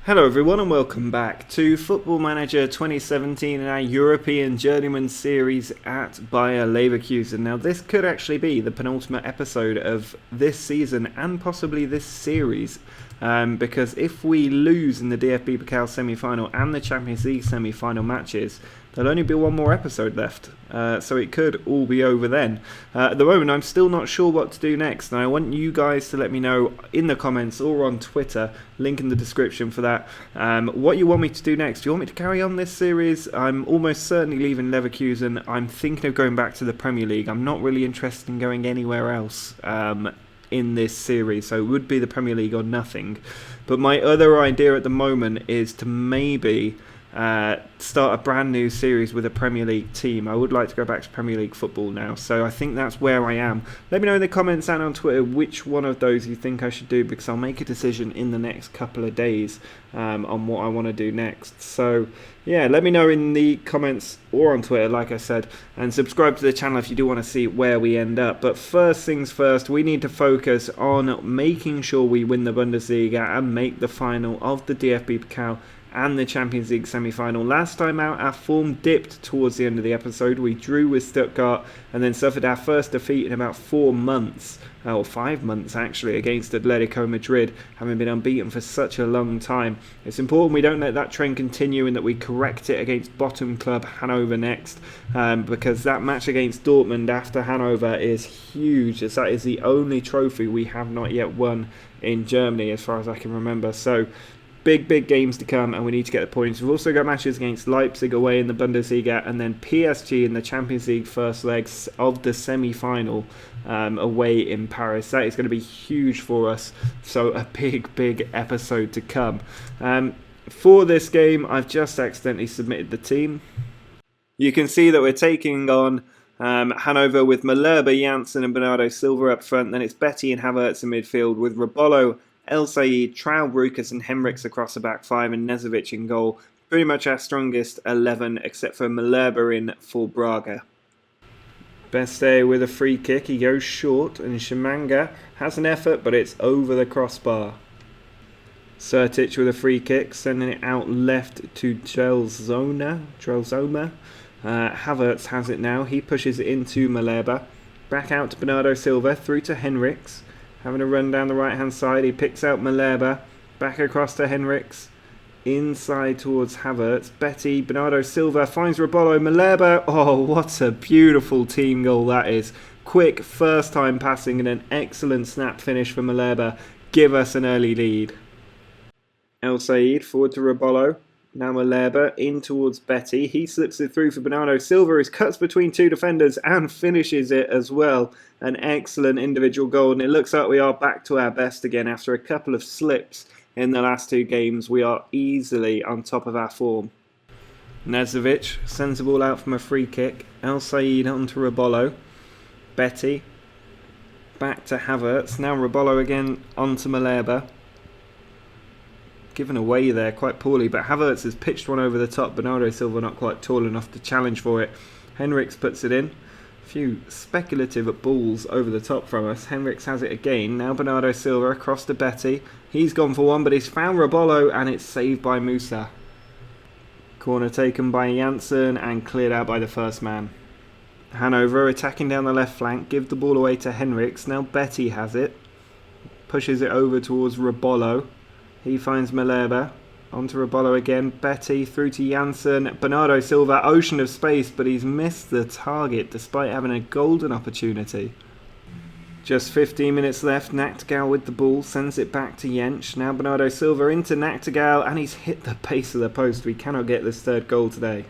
Hello everyone and welcome back to Football Manager 2017 and our European Journeyman series at Bayer Leverkusen. Now this could actually be the penultimate episode of this season and possibly this series, because if we lose in the DFB Pokal semi-final and the Champions League semi-final matches, there'll only be one more episode left, so it could all be over then. At the moment I'm still not sure what to do next, and I want you guys to let me know in the comments or on Twitter, link in the description for that, what you want me to do next. Do you want me to carry on this series? I'm almost certainly leaving Leverkusen. I'm thinking of going back to the Premier League. I'm not really interested in going anywhere else in this series, so it would be the Premier League or nothing. But my other idea at the moment is to maybe start a brand new series with a Premier League team. I would like to go back to Premier League football now, so I think that's where I am. Let me know in the comments and on Twitter which one of those you think I should do, because I'll make a decision in the next couple of days on what I want to do next. So yeah, let me know in the comments or on Twitter, like I said, and subscribe to the channel if you do want to see where we end up. But first things first, we need to focus on making sure we win the Bundesliga and make the final of the DFB Pokal and the Champions League semi-final. Last time out, our form dipped towards the end of the episode. We drew with Stuttgart and then suffered our first defeat in about 4 months, or 5 months actually, against Atletico Madrid, having been unbeaten for such a long time. It's important we don't let that trend continue and that we correct it against bottom club Hanover next, because that match against Dortmund after Hanover is huge, as that is the only trophy we have not yet won in Germany as far as I can remember. So big games to come, and we need to get the points. We've also got matches against Leipzig away in the Bundesliga, and then PSG in the Champions League first legs of the semi-final away in Paris. That is going to be huge for us, so a big episode to come. For this game, I've just accidentally submitted the team. You can see that we're taking on Hanover with Malherbe, Janssen and Bernardo Silva up front. Then it's Betty and Havertz in midfield with Robolo, El Said, Traub, Rukas and Henriks across the back 5 and Nezovic in goal. Pretty much our strongest 11 except for Malherbe in for Braga. Beste with a free kick, he goes short, and Shimanga has an effort but it's over the crossbar. Sertic with a free kick, sending it out left to Trelzoma. Havertz has it now, he pushes it into Malherbe. Back out to Bernardo Silva, through to Henriks. Having a run down the right hand side, he picks out Malherbe, back across to Henriks, inside towards Havertz. Betty, Bernardo Silva finds Robolo, Malherbe. Oh, what a beautiful team goal that is. Quick first time passing and an excellent snap finish for Malherbe. Give us an early lead. El Said forward to Robolo. Now Malherbe in towards Betty. He slips it through for Bernardo Silva, who cuts between 2 defenders and finishes it as well. An excellent individual goal, and it looks like we are back to our best again after a couple of slips in the last 2 games. We are easily on top of our form. Nezovic sends the ball out from a free kick. El Said onto Robolo. Betty back to Havertz. Now Robolo again onto Malherbe. Given away there quite poorly, but Havertz has pitched one over the top. Bernardo Silva not quite tall enough to challenge for it. Henriks puts it in. A few speculative balls over the top from us. Henriks has it again. Now Bernardo Silva across to Betty. He's gone for one, but he's found Robolo, and it's saved by Musa. Corner taken by Janssen and cleared out by the first man. Hanover attacking down the left flank. Give the ball away to Henriks. Now Betty has it. Pushes it over towards Robolo. He finds Malherbe, onto Robolo again, Betty through to Janssen, Bernardo Silva, ocean of space, but he's missed the target despite having a golden opportunity. Just 15 minutes left, Nachtigall with the ball, sends it back to Jensch, now Bernardo Silva into Nachtigall, and he's hit the base of the post. We cannot get this third goal today.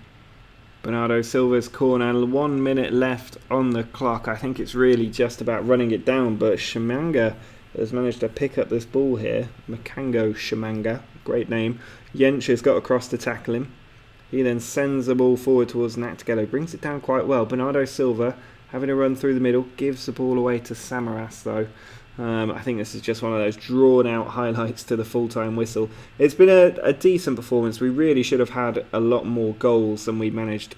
Bernardo Silva's corner, 1 minute left on the clock. I think it's really just about running it down, but Shimanga has managed to pick up this ball here. Makango Shimanga, great name. Jensch has got across to tackle him. He then sends the ball forward towards Nachtigall, who brings it down quite well. Bernardo Silva having a run through the middle, gives the ball away to Samaras though. I think this is just one of those drawn out highlights to the full-time whistle. It's been a decent performance. We really should have had a lot more goals than we managed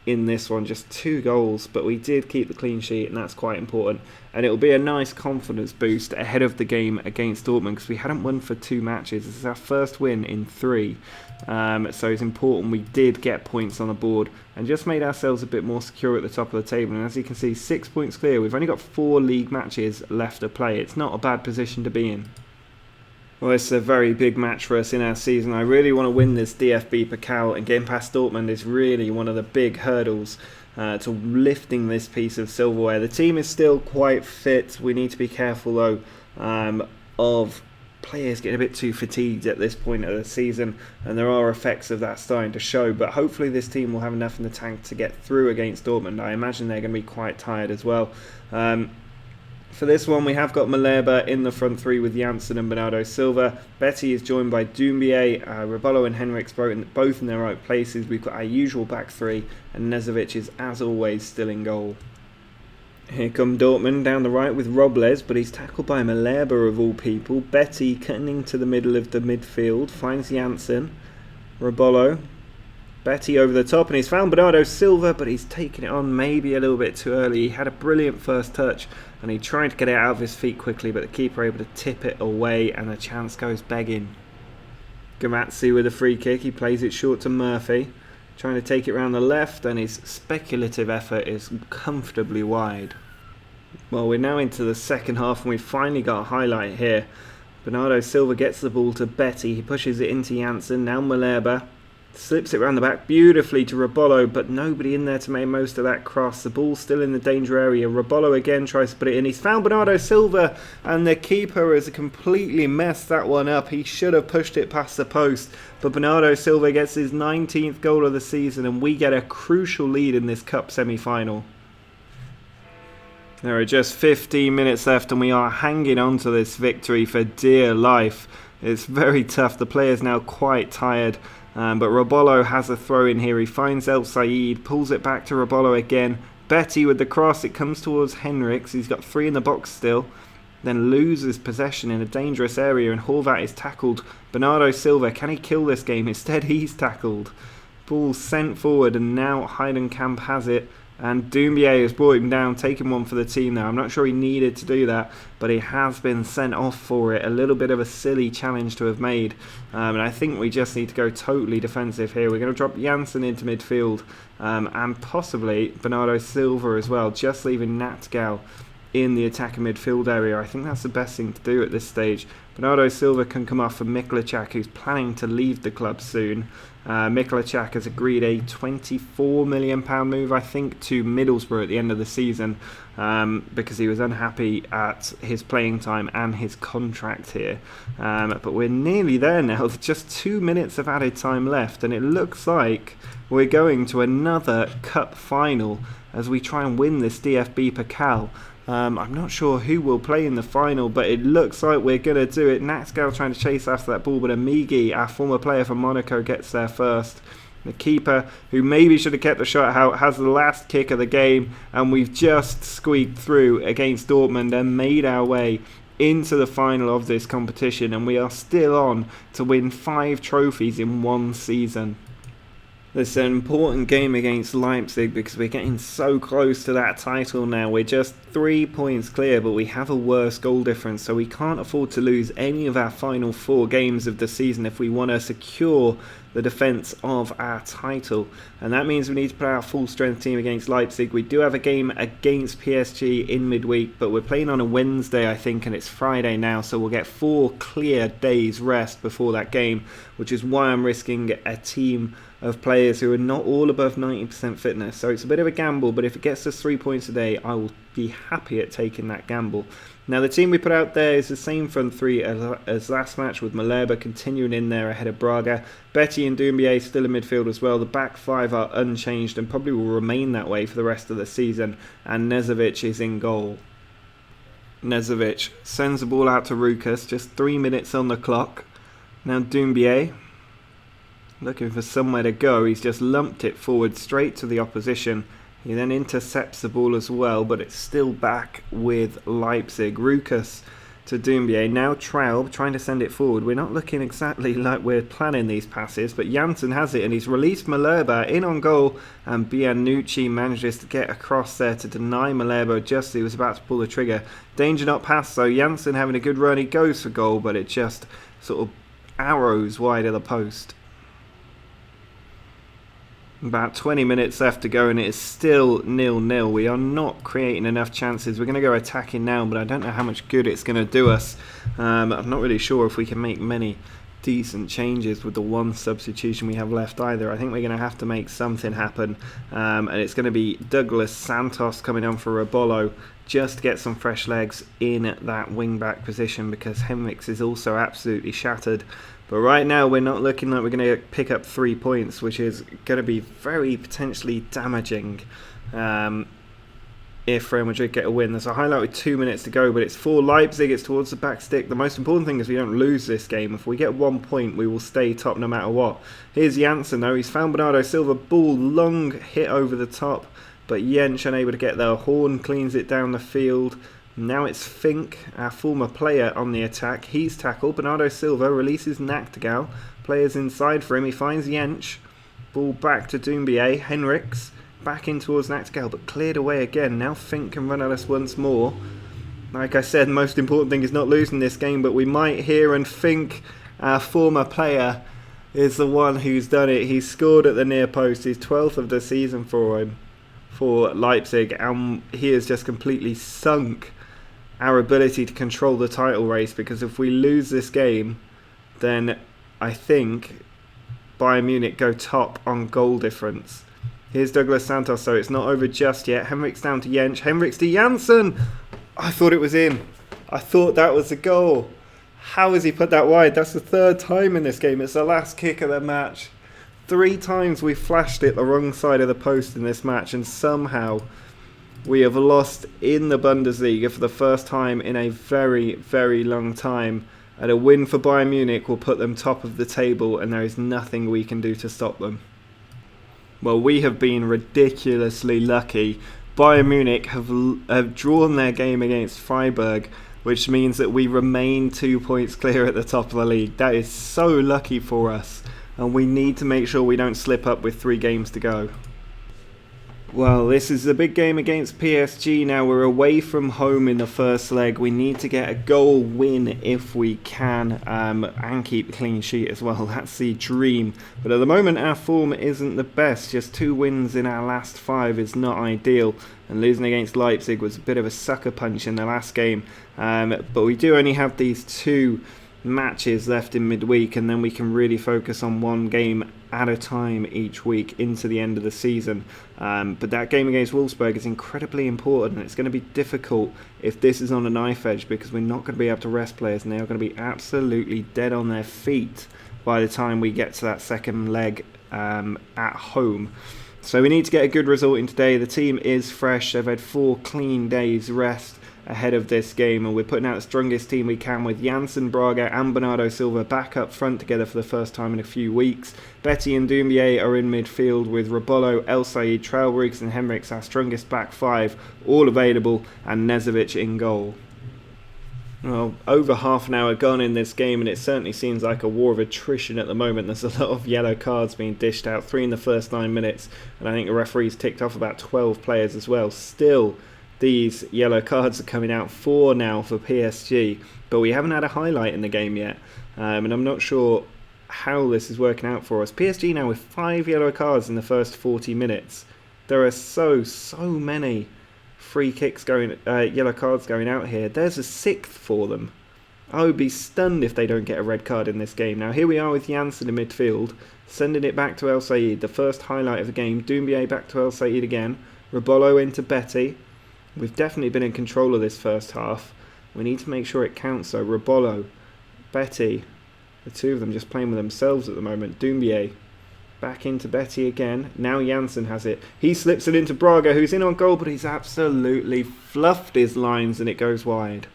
in this one, just 2 goals, but we did keep the clean sheet, and that's quite important. And it will be a nice confidence boost ahead of the game against Dortmund, because we hadn't won for 2 matches. This is our first win in 3, so it's important we did get points on the board and just made ourselves a bit more secure at the top of the table. And as you can see, 6 points clear. We've only got 4 league matches left to play. It's not a bad position to be in. Well, it's a very big match for us in our season. I really want to win this DFB Pokal, and getting past Dortmund is really one of the big hurdles to lifting this piece of silverware. The team is still quite fit. We need to be careful, though, of players getting a bit too fatigued at this point of the season, and there are effects of that starting to show. But hopefully this team will have enough in the tank to get through against Dortmund. I imagine they're going to be quite tired as well. For this one, we have got Malherbe in the front 3 with Janssen and Bernardo Silva. Betty is joined by Doumbia, Rebolo and Henriks both in their right places. We've got our usual back 3, and Nezovic is, as always, still in goal. Here come Dortmund down the right with Robles, but he's tackled by Malherbe of all people. Betty cutting to the middle of the midfield, finds Janssen. Rebolo. Betty over the top, and he's found Bernardo Silva, but he's taken it on maybe a little bit too early. He had a brilliant first touch, and he tried to get it out of his feet quickly, but the keeper able to tip it away, and the chance goes begging. Gamazzi with a free kick. He plays it short to Murphy, trying to take it round the left, and his speculative effort is comfortably wide. Well, we're now into the second half, and we've finally got a highlight here. Bernardo Silva gets the ball to Betty. He pushes it into Janssen. Now Malherbe slips it round the back beautifully to Rebolo, but nobody in there to make most of that cross. The ball's still in the danger area. Rebolo again tries to put it in. He's found Bernardo Silva, and the keeper has completely messed that one up. He should have pushed it past the post, but Bernardo Silva gets his 19th goal of the season, and we get a crucial lead in this cup semi-final. There are just 15 minutes left, and we are hanging on to this victory for dear life. It's very tough. The player's now quite tired. But Rebolo has a throw in here. He finds El Said, pulls it back to Rebolo again. Betty with the cross. It comes towards Henriks. He's got 3 in the box still. Then loses possession in a dangerous area, and Horvat is tackled. Bernardo Silva, can he kill this game? Instead, he's tackled. Ball sent forward, and now Heidenkamp has it. And Doumbia has brought him down, taking one for the team now. I'm not sure he needed to do that, but he has been sent off for it. A little bit of a silly challenge to have made. And I think we just need to go totally defensive here. We're going to drop Janssen into midfield, and possibly Bernardo Silva as well, just leaving Natgal in the attacking midfield area. I think that's the best thing to do at this stage. Bernardo Silva can come off for Mikulacak, who's planning to leave the club soon. Mikulacak has agreed a £24 million move, I think, to Middlesbrough at the end of the season, because he was unhappy at his playing time and his contract here. But we're nearly there now. Just 2 minutes of added time left, and it looks like we're going to another cup final as we try and win this DFB Pokal. I'm not sure who will play in the final, but it looks like we're going to do it. Natgal trying to chase after that ball, but Amigi, our former player from Monaco, gets there first. The keeper, who maybe should have kept the shot out, has the last kick of the game, and we've just squeaked through against Dortmund and made our way into the final of this competition, and we are still on to win 5 trophies in 1 season. It's an important game against Leipzig because we're getting so close to that title now. We're just 3 points clear, but we have a worse goal difference, so we can't afford to lose any of our final 4 games of the season if we want to secure the defence of our title. And that means we need to put our full strength team against Leipzig. We do have a game against PSG in midweek, but we're playing on a Wednesday, I think, and it's Friday now, so we'll get 4 clear days rest before that game, which is why I'm risking a team of players who are not all above 90% fitness. So it's a bit of a gamble, but if it gets us 3 points today, I will be happy at taking that gamble. Now the team we put out there is the same front 3 as last match, with Malherbe continuing in there ahead of Braga. Betty and Doumbia still in midfield as well. The back 5 are unchanged and probably will remain that way for the rest of the season. And Nezovic is in goal. Nezovic sends the ball out to Rukas, just 3 minutes on the clock. Now Doumbia, looking for somewhere to go. He's just lumped it forward straight to the opposition. He then intercepts the ball as well, but it's still back with Leipzig. Rukas to Doumbia. Now Traub trying to send it forward. We're not looking exactly like we're planning these passes, but Janssen has it and he's released Malherbe in on goal, and Bianucci manages to get across there to deny Malherbe just as he was about to pull the trigger. Danger not passed though. Janssen having a good run. He goes for goal, but it just sort of arrows wide of the post. About 20 minutes left to go and it is still 0-0. We are not creating enough chances. We're going to go attacking now, but I don't know how much good it's going to do us. I'm not really sure if we can make many decent changes with the one substitution we have left either. I think we're going to have to make something happen, and it's going to be Douglas Santos coming on for Rebolo just to get some fresh legs in that wing-back position, because Henriks is also absolutely shattered. But right now we're not looking like we're going to pick up 3 points, which is going to be very potentially damaging if Real Madrid get a win. There's a highlight with 2 minutes to go, but it's for Leipzig. It's towards the back stick. The most important thing is we don't lose this game. If we get 1 point, we will stay top no matter what. Here's Janssen though. He's found Bernardo Silva. Ball long hit over the top, but Jensch unable to get there. Horn cleans it down the field. Now it's Fink, our former player, on the attack. He's tackled. Bernardo Silva releases Nachtigall. Players inside for him. He finds Jensch. Ball back to Doumbia. Henriks back in towards Nachtigall, but cleared away again. Now Fink can run at us once more. Like I said, the most important thing is not losing this game, but we might here, and Fink, our former player, is the one who's done it. He's scored at the near post. He's 12th of the season for him, for Leipzig, and he has just completely sunk our ability to control the title race, because if we lose this game, then I think Bayern Munich go top on goal difference. Here's Douglas Santos, so it's not over just yet. Henriks down to Jensch. Henriks to Janssen. I thought it was in. I thought that was a goal. How has he put that wide? That's the third time in this game. It's the last kick of the match. 3 times we flashed it the wrong side of the post in this match, and somehow we have lost in the Bundesliga for the first time in a very, very long time. And a win for Bayern Munich will put them top of the table, and there is nothing we can do to stop them. Well, we have been ridiculously lucky. Bayern Munich have drawn their game against Freiburg, which means that we remain 2 points clear at the top of the league. That is so lucky for us, and we need to make sure we don't slip up with 3 games to go. Well, this is a big game against PSG now. We're away from home in the first leg. We need to get a goal win if we can, and keep a clean sheet as well. That's the dream. But at the moment our form isn't the best. Just 2 wins in our last 5 is not ideal. And losing against Leipzig was a bit of a sucker punch in the last game. But we do only have these 2 matches left in midweek, and then we can really focus on 1 game at a time each week into the end of the season. But that game against Wolfsburg is incredibly important, and it's going to be difficult if this is on a knife edge, because we're not going to be able to rest players, and they are going to be absolutely dead on their feet by the time we get to that second leg at home. So we need to get a good result in today. The team is fresh. They've had 4 clean days rest ahead of this game, and we're putting out the strongest team we can with Janssen, Braga and Bernardo Silva back up front together for the first time in a few weeks. Betty and Doumbia are in midfield with Rebolo, El Said, Traoré and Henriks, our strongest back 5, all available, and Nezovic in goal. Well, over half an hour gone in this game, and it certainly seems like a war of attrition at the moment. There's a lot of yellow cards being dished out, 3 in the first 9 minutes, and I think the referee's ticked off about 12 players as well. Still, these yellow cards are coming out 4 now for PSG, but we haven't had a highlight in the game yet, and I'm not sure how this is working out for us. PSG now with 5 yellow cards in the first 40 minutes. There are so many free kicks going, yellow cards going out here. There's a 6th for them. I would be stunned if they don't get a red card in this game. Now here we are with Janssen in midfield, sending it back to El Said, the first highlight of the game. Doumbia back to El Said again. Rebolo into Betty. We've definitely been in control of this first half. We need to make sure it counts though. Rebolo, Betty, the 2 of them just playing with themselves at the moment. Doumbia back into Betty again. Now Janssen has it. He slips it into Braga, who's in on goal, but he's absolutely fluffed his lines and it goes wide.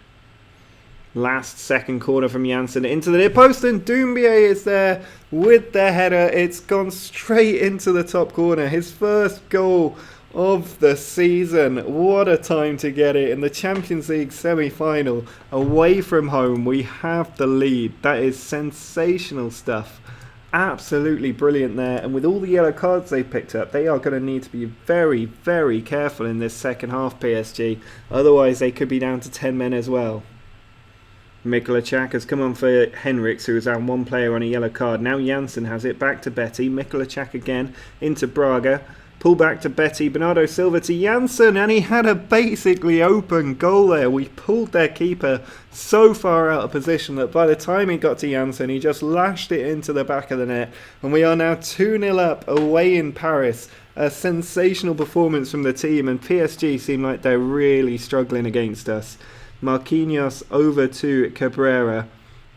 Last second corner from Janssen into the near post, and Doumbia is there with the header. It's gone straight into the top corner. His first goal of the season. What a time to get it in the Champions League semi-final. Away from home, we have the lead. That is sensational stuff. Absolutely brilliant there, and with all the yellow cards they picked up, they are going to need to be very, very careful in this second half, PSG. Otherwise, they could be down to 10 men as well. Mikulacak has come on for Henriks, who has had one player on a yellow card. Now Janssen has it, back to Betty. Mikulacak again, into Braga. Pull back to Betty, Bernardo Silva to Janssen, and he had a basically open goal there. We pulled their keeper so far out of position that by the time he got to Janssen, he just lashed it into the back of the net. And we are now 2-0 up away in Paris. A sensational performance from the team, and PSG seem like they're really struggling against us. Marquinhos over to Cabrera.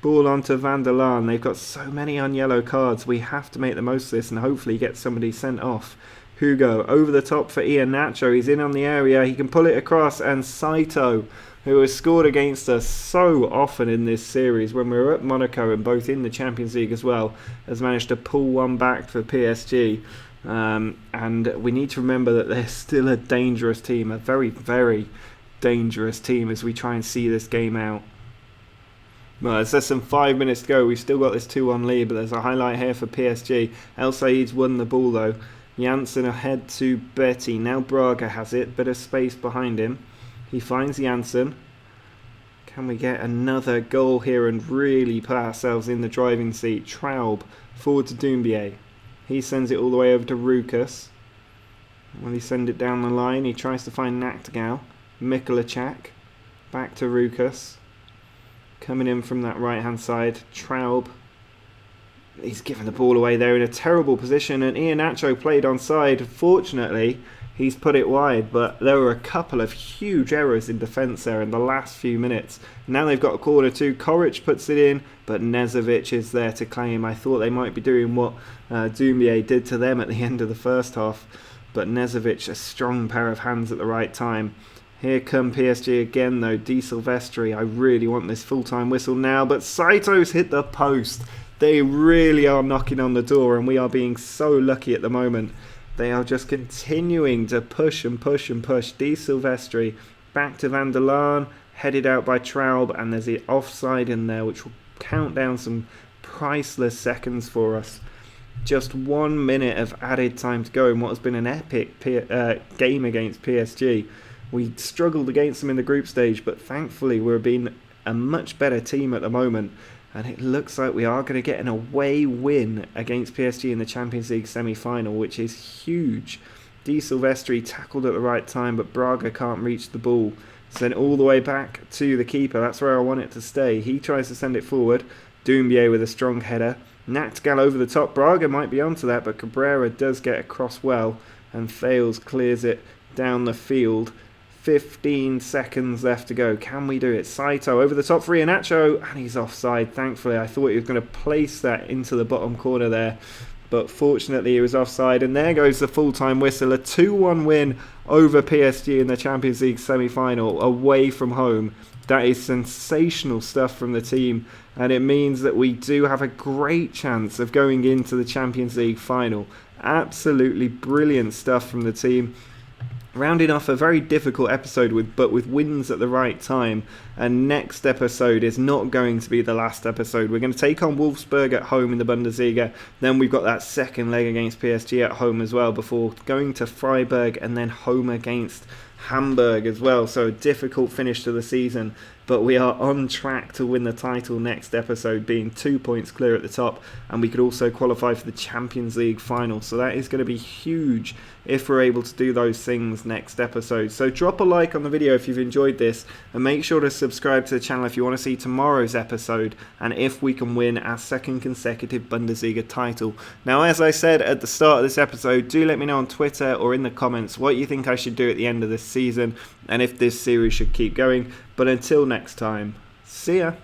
Ball on to Van der Laan. They've got so many on yellow cards. We have to make the most of this and hopefully get somebody sent off. Hugo over the top for Iheanacho. He's in on the area. He can pull it across, and Saito, who has scored against us so often in this series when we were at Monaco and both in the Champions League as well, has managed to pull one back for PSG. And we need to remember that they're still a dangerous team, a very, very dangerous team as we try and see this game out. Well, there's less than 5 minutes to go. We've still got this 2-1 lead, but there's a highlight here for PSG. El Said's won the ball though. Janssen ahead to Betty. Now Braga has it. Bit of space behind him. He finds Janssen. Can we get another goal here and really put ourselves in the driving seat? Traub forward to Doumbia. He sends it all the way over to Rukas. Will he send it down the line? He tries to find Naktigal. Mikulacak. Back to Rukas. Coming in from that right hand side. Traub. He's given the ball away there in a terrible position, and Iheanacho played onside. Fortunately, he's put it wide, but there were a couple of huge errors in defence there in the last few minutes. Now they've got a corner too. Koric puts it in, but Nezovic is there to claim. I thought they might be doing what Doumbia did to them at the end of the first half, but Nezovic, a strong pair of hands at the right time. Here come PSG again though. Di Silvestri, I really want this full-time whistle now, but Saito's hit the post. They really are knocking on the door, and we are being so lucky at the moment. They are just continuing to push and push and push. Di Silvestri back to Van der Laan, headed out by Traub, and there's the offside in there, which will count down some priceless seconds for us. Just 1 minute of added time to go in what has been an epic game against PSG. We struggled against them in the group stage, but thankfully we're being a much better team at the moment. And it looks like we are going to get an away win against PSG in the Champions League semi-final, which is huge. Di Silvestri tackled at the right time, but Braga can't reach the ball. Sent all the way back to the keeper. That's where I want it to stay. He tries to send it forward. Doumbia with a strong header. Naktigal over the top. Braga might be onto that, but Cabrera does get across well and fails, clears it down the field. 15 seconds left to go. Can we do it? Saito over the top for Iheanacho, and he's offside. Thankfully, I thought he was going to place that into the bottom corner there, but fortunately he was offside, and there goes the full-time whistle. A 2-1 win over PSG in the Champions League semi-final away from home. That is sensational stuff from the team, and it means that we do have a great chance of going into the Champions League final. Absolutely brilliant stuff from the team. Rounding off a very difficult episode with wins at the right time, and next episode is not going to be the last episode. We're going to take on Wolfsburg at home in the Bundesliga, then we've got that second leg against PSG at home as well, before going to Freiburg and then home against Hamburg as well. So a difficult finish to the season, but we are on track to win the title next episode, being 2 points clear at the top, and we could also qualify for the Champions League final. So that is going to be huge if we're able to do those things next episode. So drop a like on the video if you've enjoyed this, and make sure to subscribe to the channel if you want to see tomorrow's episode and if we can win our second consecutive Bundesliga title. Now, as I said at the start of this episode, do let me know on Twitter or in the comments what you think I should do at the end of this season and if this series should keep going. But until next time, see ya.